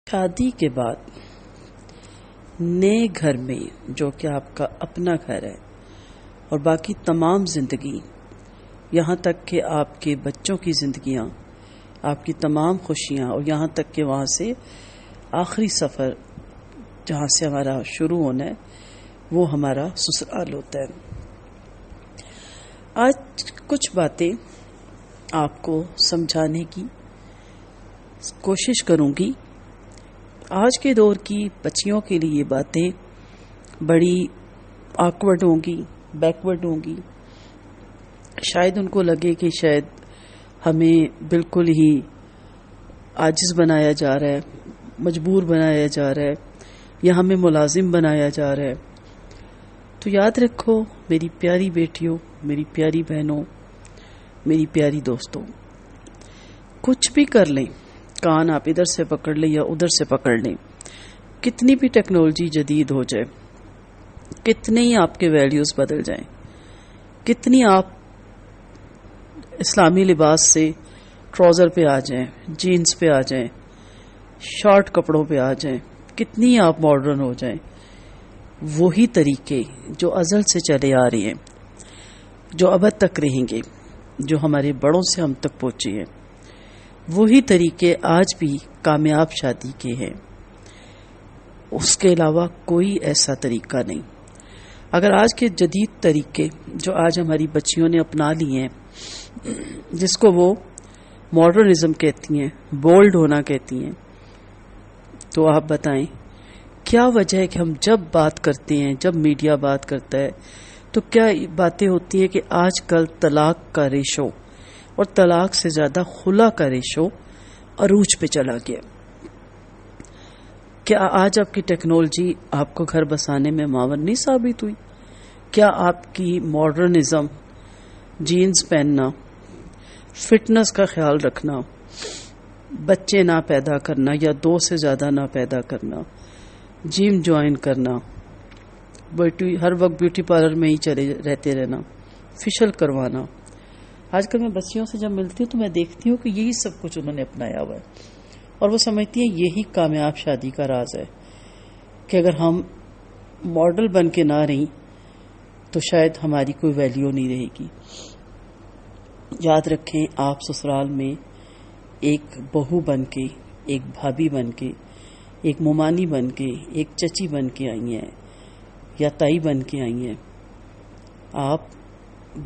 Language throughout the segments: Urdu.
شادی کے بعد نئے گھر میں جو کہ آپ کا اپنا گھر ہے اور باقی تمام زندگی، یہاں تک کہ آپ کے بچوں کی زندگیاں، آپ کی تمام خوشیاں، اور یہاں تک کہ وہاں سے آخری سفر جہاں سے ہمارا شروع ہونا ہے وہ ہمارا سسرال ہوتا ہے۔ آج کچھ باتیں آپ کو سمجھانے کی کوشش کروں گی۔ آج کے دور کی بچیوں کے لیے یہ باتیں بڑی آکورڈ ہوں گی، بیکورڈ ہوں گی۔ شاید ان کو لگے کہ شاید ہمیں بالکل ہی عاجز بنایا جا رہا ہے، مجبور بنایا جا رہا ہے، یا ہمیں ملازم بنایا جا رہا ہے۔ تو یاد رکھو میری پیاری بیٹیوں، میری پیاری بہنوں، میری پیاری دوستوں، کچھ بھی کر لیں، کان آپ ادھر سے پکڑ لیں یا ادھر سے پکڑ لیں، کتنی بھی ٹیکنالوجی جدید ہو جائے، کتنے ہی آپ کے ویلیوز بدل جائیں، کتنی آپ اسلامی لباس سے ٹراؤزر پہ آ جائیں، جینز پہ آ جائیں، شارٹ کپڑوں پہ آ جائیں، کتنی ہی آپ ماڈرن ہو جائیں، وہی طریقے جو ازل سے چلے آ رہے ہیں، جو ابد تک رہیں گے، جو ہمارے بڑوں سے ہم تک پہنچے ہیں، وہی طریقے آج بھی کامیاب شادی کے ہیں۔ اس کے علاوہ کوئی ایسا طریقہ نہیں۔ اگر آج کے جدید طریقے جو آج ہماری بچیوں نے اپنا لیے ہیں، جس کو وہ ماڈرنزم کہتی ہیں، بولڈ ہونا کہتی ہیں، تو آپ بتائیں کیا وجہ ہے کہ ہم جب بات کرتے ہیں، جب میڈیا بات کرتا ہے، تو کیا باتیں ہوتی ہیں کہ آج کل طلاق کا ریشو اور طلاق سے زیادہ خلا کا ریشو عروج پہ چلا گیا۔ کیا آج آپ کی ٹیکنالوجی آپ کو گھر بسانے میں معاون نہیں ثابت ہوئی؟ کیا آپ کی ماڈرنزم، جینز پہننا، فٹنس کا خیال رکھنا، بچے نہ پیدا کرنا یا 2 سے زیادہ نہ پیدا کرنا، جم جوائن کرنا، ہر وقت بیوٹی پارلر میں ہی چلے رہتے رہنا، فیشل کروانا، آج کل میں بچیوں سے جب ملتی ہوں تو میں دیکھتی ہوں کہ یہی سب کچھ انہوں نے اپنایا ہوا ہے، اور وہ سمجھتی ہیں یہی کامیاب شادی کا راز ہے کہ اگر ہم ماڈل بن کے نہ رہیں تو شاید ہماری کوئی ویلیو نہیں رہے گی۔ یاد رکھیں، آپ سسرال میں ایک بہو بن کے، ایک بھابھی بن کے، ایک ممانی بن کے، ایک چچی بن کے آئی ہیں یا تائی بن کے آئی ہیں، آپ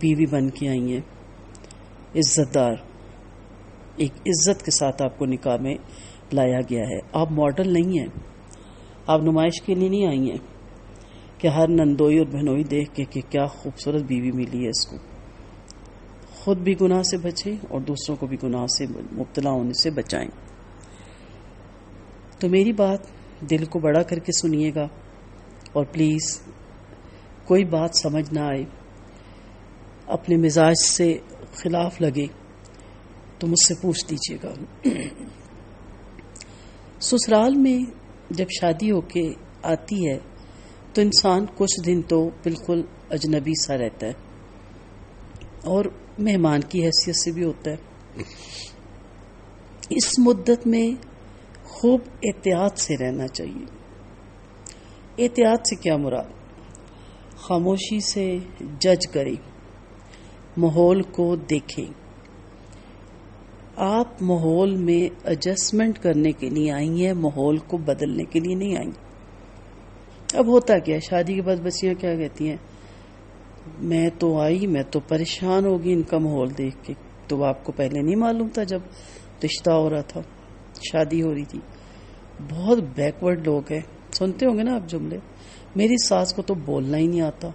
بیوی بن کے آئی ہیں، عزت دار، ایک عزت کے ساتھ آپ کو نکاح میں لایا گیا ہے۔ آپ ماڈل نہیں ہیں، آپ نمائش کے لیے نہیں آئی ہیں کہ ہر نندوئی اور بہنوئی دیکھ کے کہ کیا خوبصورت بیوی ملی ہے اس کو۔ خود بھی گناہ سے بچیں اور دوسروں کو بھی گناہ سے مبتلا ہونے سے بچائیں۔ تو میری بات دل کو بڑا کر کے سنیے گا، اور پلیز کوئی بات سمجھ نہ آئے، اپنے مزاج سے خلاف لگے تو مجھ سے پوچھ لیجیے گا۔ سسرال میں جب شادی ہو کے آتی ہے تو انسان کچھ دن تو بالکل اجنبی سا رہتا ہے اور مہمان کی حیثیت سے بھی ہوتا ہے۔ اس مدت میں خوب احتیاط سے رہنا چاہیے۔ احتیاط سے کیا مراد؟ خاموشی سے جج کریں، ماحول کو دیکھیں۔ آپ ماحول میں ایڈجسٹمنٹ کرنے کے لیے آئی ہیں، ماحول کو بدلنے کے لیے نہیں آئی۔ اب ہوتا کیا ہے، شادی کے بعد بچیاں کیا کہتی ہیں، میں تو آئی، میں تو پریشان ہوگی ان کا ماحول دیکھ کے۔ تو آپ کو پہلے نہیں معلوم تھا جب رشتہ ہو رہا تھا، شادی ہو رہی تھی؟ بہت بیکورڈ لوگ ہیں، سنتے ہوں گے نا آپ جملے، میری ساس کو تو بولنا ہی نہیں آتا،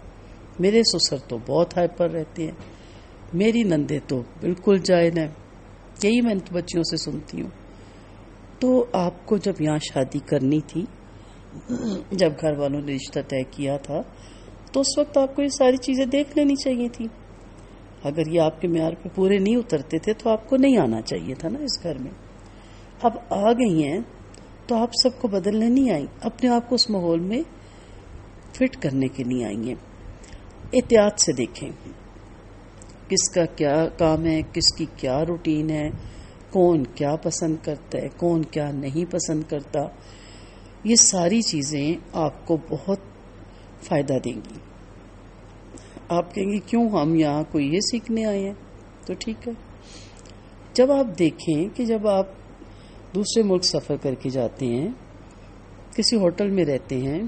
میرے سسر تو بہت ہائپر رہتے ہیں، میری نندے تو بالکل جاہل ہیں۔ یہی میں بچیوں سے سنتی ہوں۔ تو آپ کو جب یہاں شادی کرنی تھی، جب گھر والوں نے رشتہ طے کیا تھا، تو اس وقت آپ کو یہ ساری چیزیں دیکھ لینی چاہیے تھی۔ اگر یہ آپ کے معیار پہ پورے نہیں اترتے تھے تو آپ کو نہیں آنا چاہیے تھا نا اس گھر میں۔ اب آ گئی ہیں تو آپ سب کو بدلنے نہیں آئی، اپنے آپ کو اس ماحول میں فٹ کرنے کے لیے آئی ہیں۔ احتیاط سے دیکھیں کس کا کیا کام ہے، کس کی کیا روٹین ہے، کون کیا پسند کرتا ہے، کون کیا نہیں پسند کرتا، یہ ساری چیزیں آپ کو بہت فائدہ دیں گی. آپ کہیں گے کیوں ہم یہاں کوئی یہ سیکھنے آئے ہیں؟ تو ٹھیک ہے، جب آپ دیکھیں کہ جب آپ دوسرے ملک سفر کر کے جاتے ہیں، کسی ہوٹل میں رہتے ہیں،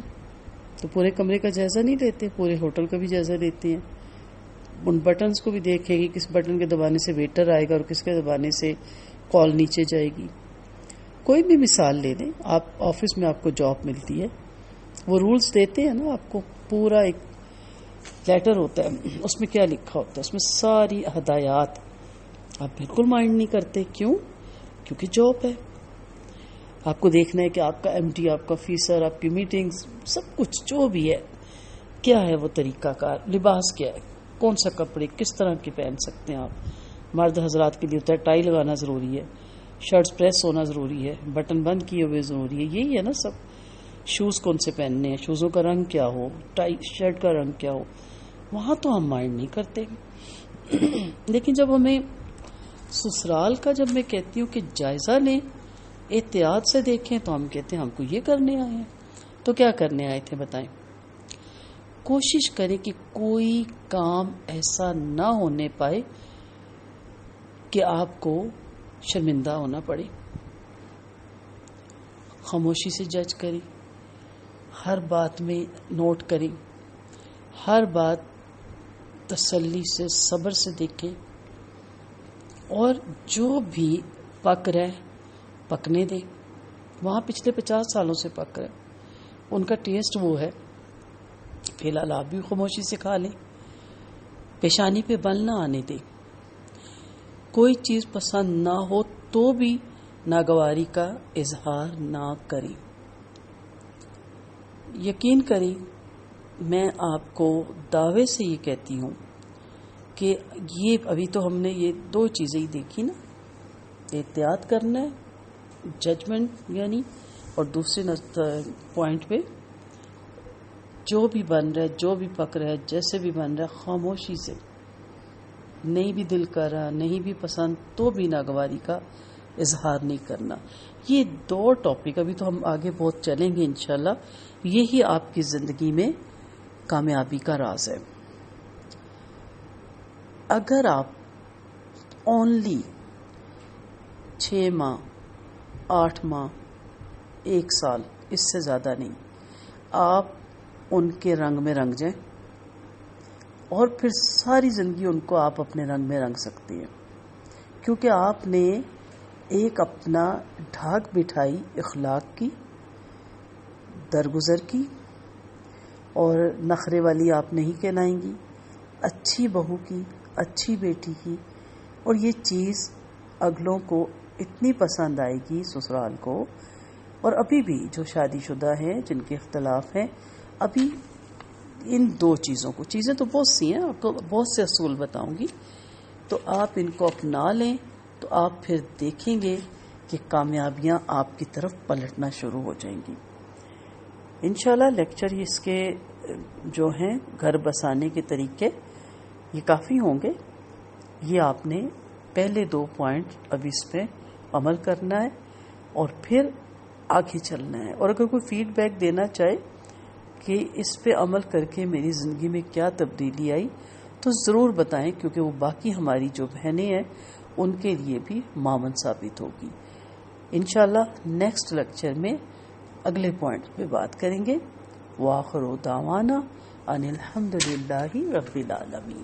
تو پورے کمرے کا جائزہ نہیں لیتے، پورے ہوٹل کا بھی جائزہ لیتے ہیں. ان بٹنز کو بھی دیکھیں گے، کس بٹن کے دبانے سے ویٹر آئے گا اور کس کے دبانے سے کال نیچے جائے گی. کوئی بھی مثال لے لیں، آپ آفس میں آپ کو جاب ملتی ہے، وہ رولز دیتے ہیں نا آپ کو، پورا ایک لیٹر ہوتا ہے، اس میں کیا لکھا ہوتا ہے، اس میں ساری ہدایات. آپ بالکل مائنڈ نہیں کرتے، کیوں؟ کیونکہ جاب ہے. آپ کو دیکھنا ہے کہ آپ کا ایم ڈی، آپ کا آفیسر، آپ کی میٹنگز، سب کچھ جو بھی ہے کیا ہے وہ طریقہ کار، لباس کیا ہے، کون سا کپڑے کس طرح کے پہن سکتے ہیں آپ. مرد حضرات کے لیے ہوتا ہے ٹائی لگانا ضروری ہے، شرٹس پریس ہونا ضروری ہے، بٹن بند کیے ہوئے ضروری ہے، یہی ہے نا سب. شوز کون سے پہننے ہیں، شوزوں کا رنگ کیا ہو، ٹائی شرٹ کا رنگ کیا ہو، وہاں تو ہم مائنڈ نہیں کرتے. لیکن جب ہمیں سسرال کا، جب میں کہتی ہوں کہ جائزہ لیں، احتیاط سے دیکھیں، تو ہم کہتے ہیں ہم کو یہ کرنے آئے ہیں. تو کیا کرنے آئے تھے بتائیں؟ کوشش کریں کہ کوئی کام ایسا نہ ہونے پائے کہ آپ کو شرمندہ ہونا پڑے. خاموشی سے جج کریں، ہر بات میں نوٹ کریں، ہر بات تسلی سے صبر سے دیکھیں، اور جو بھی پک رہے پکنے دیں. وہاں پچھلے 50 سالوں سے پک رہے، ان کا ٹیسٹ وہ ہے، فی الحال آپ بھی خاموشی سے کھا لیں. پیشانی پہ بل نہ آنے دیں. کوئی چیز پسند نہ ہو تو بھی ناگواری کا اظہار نہ کریں. یقین کریں، میں آپ کو دعوے سے یہ کہتی ہوں کہ یہ ابھی تو ہم نے یہ 2 چیزیں ہی دیکھی نا، احتیاط کرنا ہے، ججمنٹ یعنی، اور دوسرے پوائنٹ پہ جو بھی بن رہا ہے، جو بھی پک رہا ہے، جیسے بھی بن رہا ہے، خاموشی سے، نہیں بھی دل کر رہا، نہیں بھی پسند تو بھی ناگواری کا اظہار نہیں کرنا. یہ 2 ٹاپک ابھی تو ہم آگے بہت چلیں گے انشاءاللہ. یہی آپ کی زندگی میں کامیابی کا راز ہے. اگر آپ اونلی 6 ماہ 8 ماہ 1 سال، اس سے زیادہ نہیں، آپ ان کے رنگ میں رنگ جائیں، اور پھر ساری زندگی ان کو آپ اپنے رنگ میں رنگ سکتے ہیں، کیونکہ آپ نے ایک اپنا ڈھاک بٹھائی اخلاق کی، درگزر کی، اور نخرے والی آپ نہیں کہلائیں گی، اچھی بہو کی، اچھی بیٹی کی. اور یہ چیز اگلوں کو اتنی پسند آئے گی سسرال کو. اور ابھی بھی جو شادی شدہ ہیں، جن کے اختلاف ہیں، ابھی ان 2 چیزوں کو، چیزیں تو بہت سی ہیں، آپ کو بہت سے اصول بتاؤں گی، تو آپ ان کو اپنا لیں، تو آپ پھر دیکھیں گے کہ کامیابیاں آپ کی طرف پلٹنا شروع ہو جائیں گی. انشاءاللہ لیکچر اس کے جو ہیں گھر بسانے کے طریقے، یہ کافی ہوں گے. یہ آپ نے پہلے 2 پوائنٹ ابھی اس پہ عمل کرنا ہے اور پھر آگے چلنا ہے. اور اگر کوئی فیڈ بیک دینا چاہے کہ اس پہ عمل کر کے میری زندگی میں کیا تبدیلی آئی، تو ضرور بتائیں، کیونکہ وہ باقی ہماری جو بہنیں ہیں ان کے لیے بھی معاون ثابت ہوگی. انشاءاللہ نیکسٹ لیکچر میں اگلے پوائنٹ پہ بات کریں گے. وآخر دعوانا ان الحمدللہ رب العالمین.